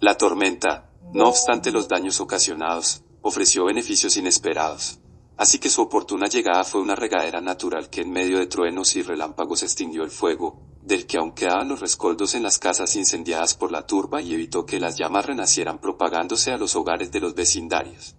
La tormenta, no obstante los daños ocasionados, ofreció beneficios inesperados. Así que su oportuna llegada fue una regadera natural que en medio de truenos y relámpagos extinguió el fuego, del que aún quedaban los rescoldos en las casas incendiadas por la turba y evitó que las llamas renacieran propagándose a los hogares de los vecindarios.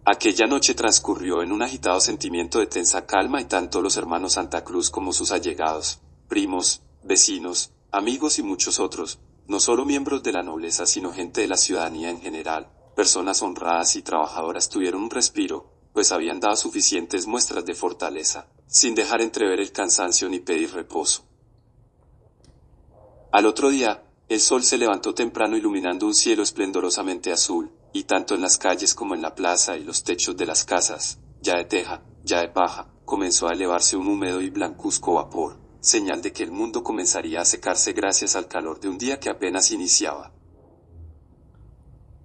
Aquella noche transcurrió en un agitado sentimiento de tensa calma y tanto los hermanos Santa Cruz como sus allegados, primos, vecinos, amigos y muchos otros, no solo miembros de la nobleza sino gente de la ciudadanía en general, personas honradas y trabajadoras tuvieron un respiro, pues habían dado suficientes muestras de fortaleza, sin dejar entrever el cansancio ni pedir reposo. Al otro día, el sol se levantó temprano iluminando un cielo esplendorosamente azul, y tanto en las calles como en la plaza y los techos de las casas, ya de teja, ya de paja, comenzó a elevarse un húmedo y blancuzco vapor, señal de que el mundo comenzaría a secarse gracias al calor de un día que apenas iniciaba.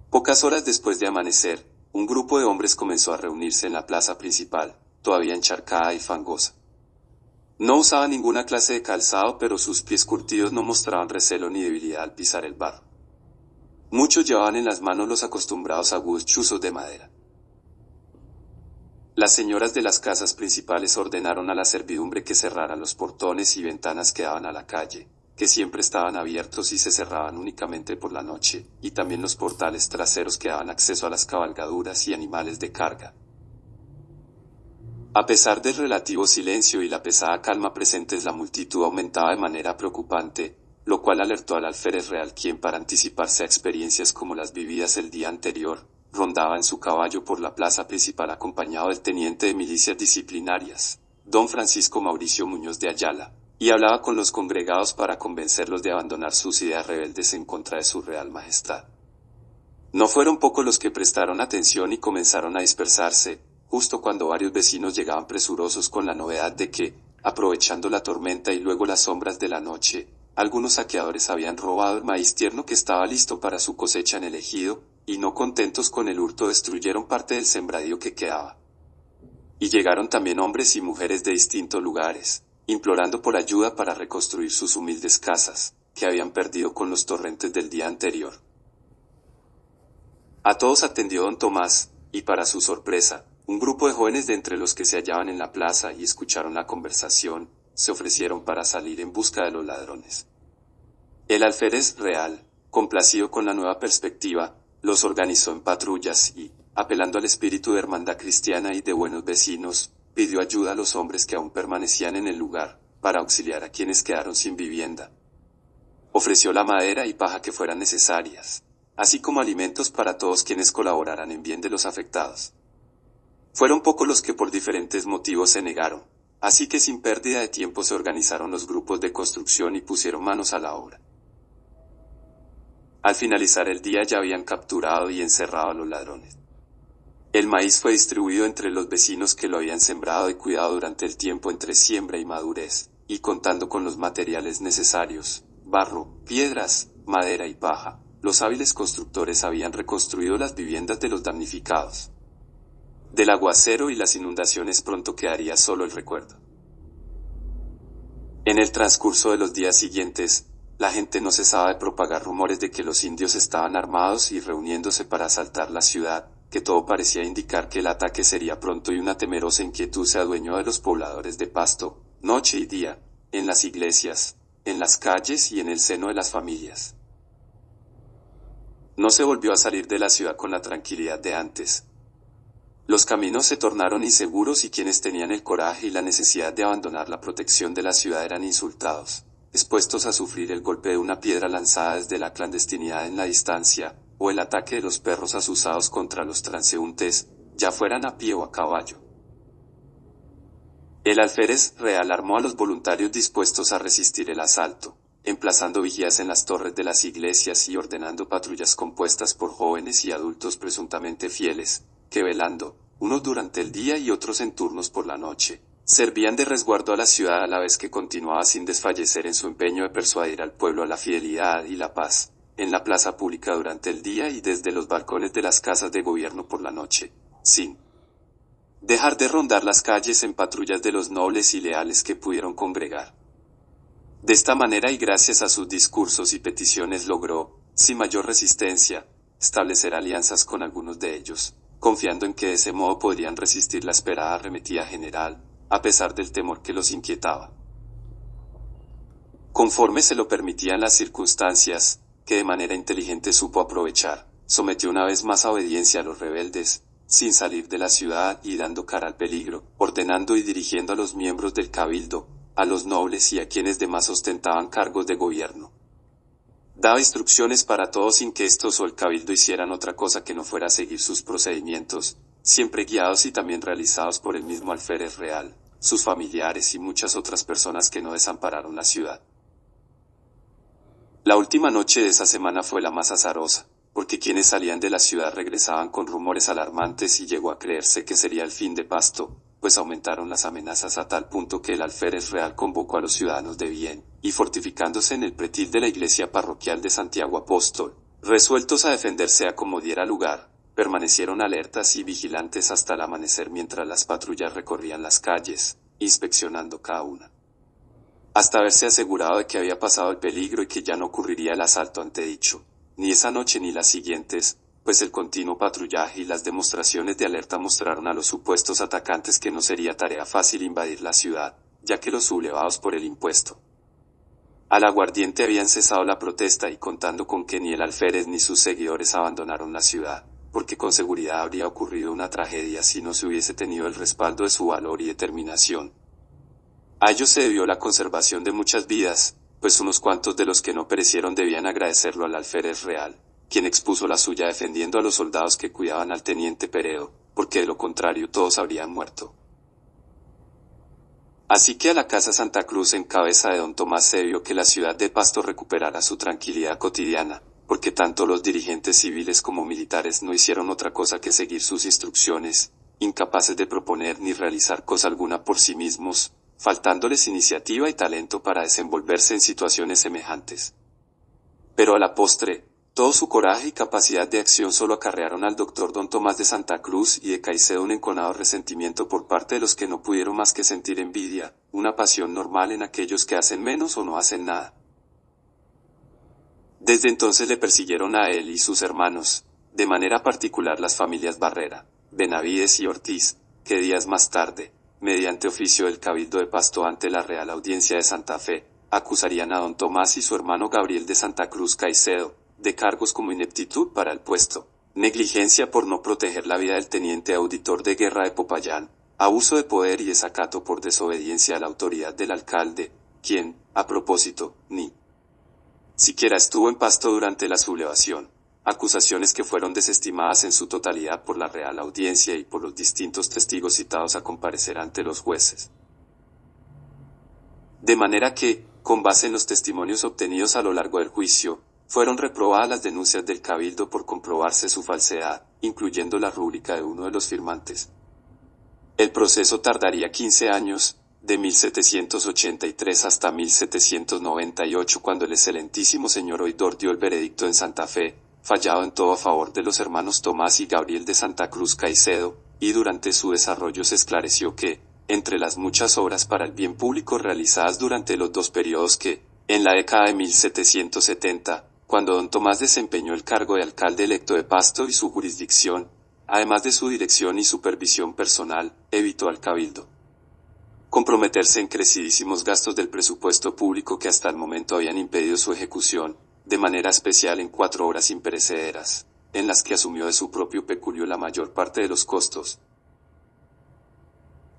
Pocas horas después de amanecer, un grupo de hombres comenzó a reunirse en la plaza principal, todavía encharcada y fangosa. No usaba ninguna clase de calzado, pero sus pies curtidos no mostraban recelo ni debilidad al pisar el barro. Muchos llevaban en las manos los acostumbrados agudos chuzos de madera. Las señoras de las casas principales ordenaron a la servidumbre que cerrara los portones y ventanas que daban a la calle, que siempre estaban abiertos y se cerraban únicamente por la noche, y también los portales traseros que daban acceso a las cabalgaduras y animales de carga. A pesar del relativo silencio y la pesada calma presentes, la multitud aumentaba de manera preocupante, lo cual alertó al alférez real, quien, para anticiparse a experiencias como las vividas el día anterior, rondaba en su caballo por la plaza principal acompañado del teniente de milicias disciplinarias, don Francisco Mauricio Muñoz de Ayala, y hablaba con los congregados para convencerlos de abandonar sus ideas rebeldes en contra de su real majestad. No fueron pocos los que prestaron atención y comenzaron a dispersarse, justo cuando varios vecinos llegaban presurosos con la novedad de que, aprovechando la tormenta y luego las sombras de la noche, algunos saqueadores habían robado el maíz tierno que estaba listo para su cosecha en el ejido, y no contentos con el hurto destruyeron parte del sembradío que quedaba. Y llegaron también hombres y mujeres de distintos lugares, implorando por ayuda para reconstruir sus humildes casas, que habían perdido con los torrentes del día anterior. A todos atendió don Tomás, y para su sorpresa, un grupo de jóvenes de entre los que se hallaban en la plaza y escucharon la conversación, se ofrecieron para salir en busca de los ladrones. El alférez real, complacido con la nueva perspectiva, los organizó en patrullas y, apelando al espíritu de hermandad cristiana y de buenos vecinos, pidió ayuda a los hombres que aún permanecían en el lugar, para auxiliar a quienes quedaron sin vivienda. Ofreció la madera y paja que fueran necesarias, así como alimentos para todos quienes colaboraran en bien de los afectados. Fueron pocos los que por diferentes motivos se negaron, así que sin pérdida de tiempo se organizaron los grupos de construcción y pusieron manos a la obra. Al finalizar el día ya habían capturado y encerrado a los ladrones. El maíz fue distribuido entre los vecinos que lo habían sembrado y cuidado durante el tiempo entre siembra y madurez, y contando con los materiales necesarios, barro, piedras, madera y paja, los hábiles constructores habían reconstruido las viviendas de los damnificados. Del aguacero y las inundaciones pronto quedaría solo el recuerdo. En el transcurso de los días siguientes, la gente no cesaba de propagar rumores de que los indios estaban armados y reuniéndose para asaltar la ciudad, que todo parecía indicar que el ataque sería pronto y una temerosa inquietud se adueñó de los pobladores de Pasto, noche y día, en las iglesias, en las calles y en el seno de las familias. No se volvió a salir de la ciudad con la tranquilidad de antes. Los caminos se tornaron inseguros y quienes tenían el coraje y la necesidad de abandonar la protección de la ciudad eran insultados, expuestos a sufrir el golpe de una piedra lanzada desde la clandestinidad en la distancia, o el ataque de los perros azuzados contra los transeúntes, ya fueran a pie o a caballo. El alférez real armó a los voluntarios dispuestos a resistir el asalto, emplazando vigías en las torres de las iglesias y ordenando patrullas compuestas por jóvenes y adultos presuntamente fieles, que velando, unos durante el día y otros en turnos por la noche, servían de resguardo a la ciudad a la vez que continuaba sin desfallecer en su empeño de persuadir al pueblo a la fidelidad y la paz, en la plaza pública durante el día y desde los balcones de las casas de gobierno por la noche, sin dejar de rondar las calles en patrullas de los nobles y leales que pudieron congregar. De esta manera y gracias a sus discursos y peticiones logró, sin mayor resistencia, establecer alianzas con algunos de ellos, confiando en que de ese modo podrían resistir la esperada arremetida general, a pesar del temor que los inquietaba. Conforme se lo permitían las circunstancias, que de manera inteligente supo aprovechar, sometió una vez más a obediencia a los rebeldes, sin salir de la ciudad y dando cara al peligro, ordenando y dirigiendo a los miembros del cabildo, a los nobles y a quienes demás ostentaban cargos de gobierno. Daba instrucciones para todos sin que estos o el cabildo hicieran otra cosa que no fuera seguir sus procedimientos, siempre guiados y también realizados por el mismo alférez real, sus familiares y muchas otras personas que no desampararon la ciudad. La última noche de esa semana fue la más azarosa, porque quienes salían de la ciudad regresaban con rumores alarmantes y llegó a creerse que sería el fin de Pasto, pues aumentaron las amenazas a tal punto que el alférez real convocó a los ciudadanos de bien, y fortificándose en el pretil de la iglesia parroquial de Santiago Apóstol, resueltos a defenderse a como diera lugar, permanecieron alertas y vigilantes hasta el amanecer mientras las patrullas recorrían las calles, inspeccionando cada una, hasta haberse asegurado de que había pasado el peligro y que ya no ocurriría el asalto antedicho, ni esa noche ni las siguientes, pues el continuo patrullaje y las demostraciones de alerta mostraron a los supuestos atacantes que no sería tarea fácil invadir la ciudad, ya que los sublevados por el impuesto al aguardiente habían cesado la protesta y contando con que ni el alférez ni sus seguidores abandonaron la ciudad, porque con seguridad habría ocurrido una tragedia si no se hubiese tenido el respaldo de su valor y determinación. A ello se debió la conservación de muchas vidas, pues unos cuantos de los que no perecieron debían agradecerlo al alférez real, quien expuso la suya defendiendo a los soldados que cuidaban al teniente Peredo, porque de lo contrario todos habrían muerto. Así que a la casa Santa Cruz en cabeza de don Tomás se vio que la ciudad de Pasto recuperara su tranquilidad cotidiana, porque tanto los dirigentes civiles como militares no hicieron otra cosa que seguir sus instrucciones, incapaces de proponer ni realizar cosa alguna por sí mismos, faltándoles iniciativa y talento para desenvolverse en situaciones semejantes. Pero a la postre, todo su coraje y capacidad de acción solo acarrearon al doctor don Tomás de Santa Cruz y de Caicedo un enconado resentimiento por parte de los que no pudieron más que sentir envidia, una pasión normal en aquellos que hacen menos o no hacen nada. Desde entonces le persiguieron a él y sus hermanos, de manera particular las familias Barrera, Benavides y Ortiz, que días más tarde, mediante oficio del Cabildo de Pasto ante la Real Audiencia de Santa Fe, acusarían a don Tomás y su hermano Gabriel de Santa Cruz Caicedo, de cargos como ineptitud para el puesto, negligencia por no proteger la vida del teniente auditor de guerra de Popayán, abuso de poder y desacato por desobediencia a la autoridad del alcalde, quien, a propósito, ni siquiera estuvo en Pasto durante la sublevación, acusaciones que fueron desestimadas en su totalidad por la Real Audiencia y por los distintos testigos citados a comparecer ante los jueces. De manera que, con base en los testimonios obtenidos a lo largo del juicio, fueron reprobadas las denuncias del Cabildo por comprobarse su falsedad, incluyendo la rúbrica de uno de los firmantes. El proceso tardaría 15 años, de 1783 hasta 1798, cuando el excelentísimo señor oidor dio el veredicto en Santa Fe, fallado en todo a favor de los hermanos Tomás y Gabriel de Santa Cruz Caicedo, y durante su desarrollo se esclareció que, entre las muchas obras para el bien público realizadas durante los dos periodos que, en la década de 1770, cuando don Tomás desempeñó el cargo de alcalde electo de Pasto y su jurisdicción, además de su dirección y supervisión personal, evitó al Cabildo comprometerse en crecidísimos gastos del presupuesto público que hasta el momento habían impedido su ejecución, de manera especial en 4 obras imperecederas, en las que asumió de su propio peculio la mayor parte de los costos.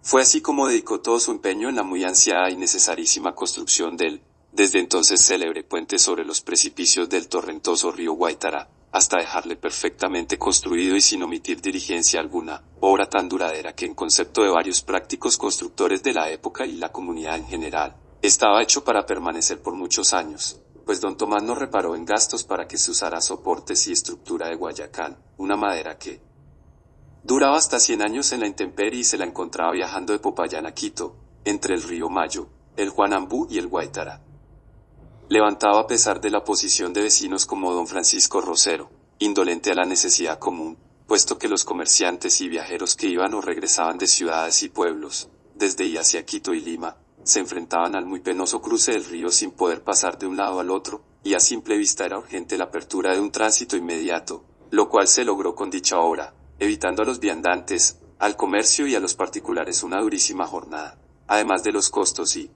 Fue así como dedicó todo su empeño en la muy ansiada y necesarísima construcción del, desde entonces célebre puente sobre los precipicios del torrentoso río Guaitara, hasta dejarle perfectamente construido y sin omitir diligencia alguna, obra tan duradera que en concepto de varios prácticos constructores de la época y la comunidad en general, estaba hecho para permanecer por muchos años, pues don Tomás no reparó en gastos para que se usara soportes y estructura de Guayacán, una madera que duraba hasta 100 años en la intemperie y se la encontraba viajando de Popayán a Quito, entre el río Mayo, el Juanambú y el Guaitara. Levantaba a pesar de la oposición de vecinos como don Francisco Rosero, indolente a la necesidad común, puesto que los comerciantes y viajeros que iban o regresaban de ciudades y pueblos, desde y hacia Quito y Lima, se enfrentaban al muy penoso cruce del río sin poder pasar de un lado al otro, y a simple vista era urgente la apertura de un tránsito inmediato, lo cual se logró con dicha obra, evitando a los viandantes, al comercio y a los particulares una durísima jornada, además de los costos y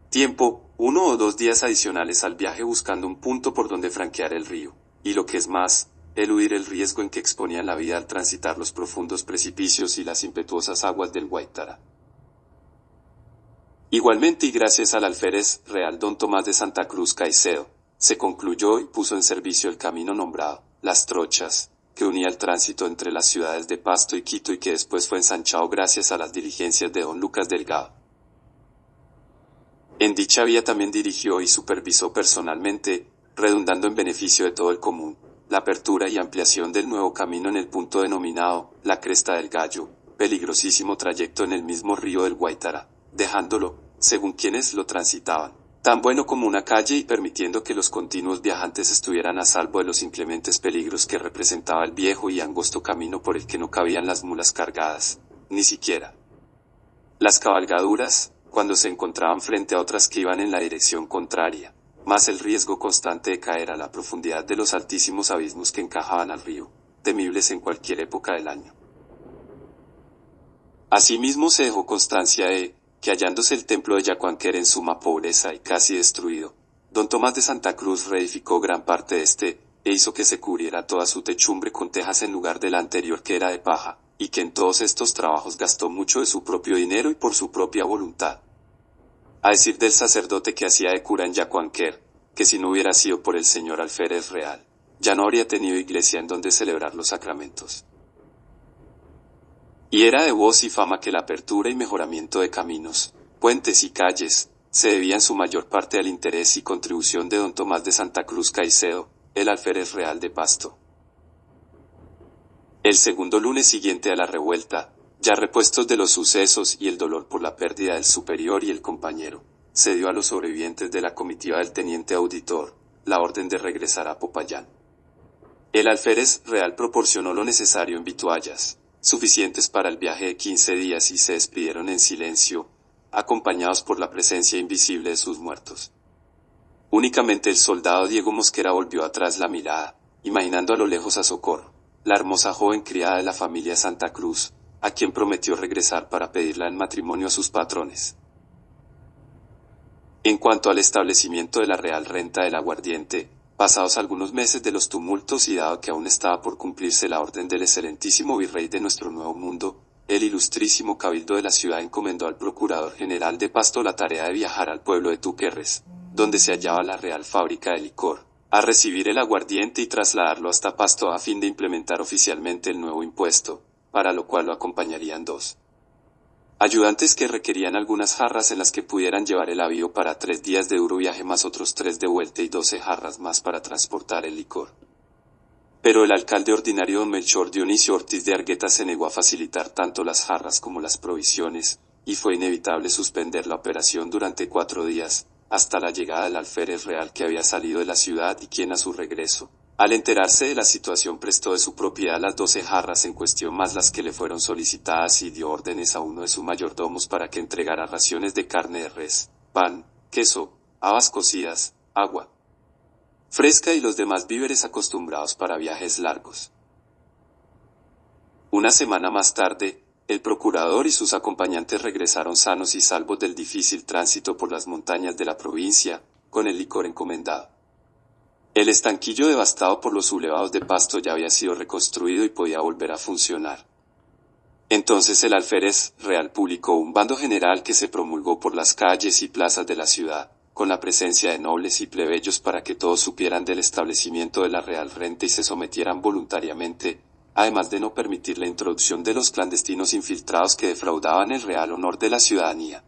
tiempo, 1 o 2 días adicionales al viaje buscando un punto por donde franquear el río, y lo que es más, eludir el riesgo en que exponían la vida al transitar los profundos precipicios y las impetuosas aguas del Guaitara. Igualmente y gracias al alférez real don Tomás de Santa Cruz Caicedo, se concluyó y puso en servicio el camino nombrado Las Trochas, que unía el tránsito entre las ciudades de Pasto y Quito y que después fue ensanchado gracias a las diligencias de don Lucas Delgado. En dicha vía también dirigió y supervisó personalmente, redundando en beneficio de todo el común, la apertura y ampliación del nuevo camino en el punto denominado La Cresta del Gallo, peligrosísimo trayecto en el mismo río del Guaitara, dejándolo, según quienes lo transitaban, tan bueno como una calle y permitiendo que los continuos viajantes estuvieran a salvo de los inclementes peligros que representaba el viejo y angosto camino por el que no cabían las mulas cargadas, ni siquiera las cabalgaduras, cuando se encontraban frente a otras que iban en la dirección contraria, más el riesgo constante de caer a la profundidad de los altísimos abismos que encajaban al río, temibles en cualquier época del año. Asimismo se dejó constancia de que hallándose el templo de Yacuanquer en suma pobreza y casi destruido, don Tomás de Santa Cruz reedificó gran parte de este, e hizo que se cubriera toda su techumbre con tejas en lugar de la anterior que era de paja, y que en todos estos trabajos gastó mucho de su propio dinero y por su propia voluntad. A decir del sacerdote que hacía de cura en Yacuanquer, que si no hubiera sido por el señor alférez real, ya no habría tenido iglesia en donde celebrar los sacramentos. Y era de voz y fama que la apertura y mejoramiento de caminos, puentes y calles, se debía en su mayor parte al interés y contribución de don Tomás de Santa Cruz Caicedo, el alférez real de Pasto. El segundo lunes siguiente a la revuelta, ya repuestos de los sucesos y el dolor por la pérdida del superior y el compañero, se dio a los sobrevivientes de la comitiva del teniente auditor, la orden de regresar a Popayán. El alférez real proporcionó lo necesario en vituallas, suficientes para el viaje de 15 días y se despidieron en silencio, acompañados por la presencia invisible de sus muertos. Únicamente el soldado Diego Mosquera volvió atrás la mirada, imaginando a lo lejos a Socorro, la hermosa joven criada de la familia Santa Cruz, a quien prometió regresar para pedirla en matrimonio a sus patrones. En cuanto al establecimiento de la real renta del aguardiente, pasados algunos meses de los tumultos y dado que aún estaba por cumplirse la orden del excelentísimo virrey de nuestro nuevo mundo, el ilustrísimo cabildo de la ciudad encomendó al procurador general de Pasto la tarea de viajar al pueblo de Tuquerres, donde se hallaba la real fábrica de licor, a recibir el aguardiente y trasladarlo hasta Pasto a fin de implementar oficialmente el nuevo impuesto, para lo cual lo acompañarían 2 ayudantes que requerían algunas jarras en las que pudieran llevar el avío para 3 días de duro viaje más otros 3 de vuelta y 12 jarras más para transportar el licor. Pero el alcalde ordinario don Melchor Dionisio Ortiz de Argueta se negó a facilitar tanto las jarras como las provisiones, y fue inevitable suspender la operación durante 4 días, hasta la llegada del alférez real que había salido de la ciudad y quien a su regreso, al enterarse de la situación prestó de su propiedad las 12 jarras en cuestión más las que le fueron solicitadas y dio órdenes a uno de sus mayordomos para que entregara raciones de carne de res, pan, queso, habas cocidas, agua fresca y los demás víveres acostumbrados para viajes largos. Una semana más tarde, el procurador y sus acompañantes regresaron sanos y salvos del difícil tránsito por las montañas de la provincia, con el licor encomendado. El estanquillo devastado por los sublevados de Pasto ya había sido reconstruido y podía volver a funcionar. Entonces el alférez real publicó un bando general que se promulgó por las calles y plazas de la ciudad, con la presencia de nobles y plebeyos para que todos supieran del establecimiento de la real renta y se sometieran voluntariamente, además de no permitir la introducción de los clandestinos infiltrados que defraudaban el real honor de la ciudadanía.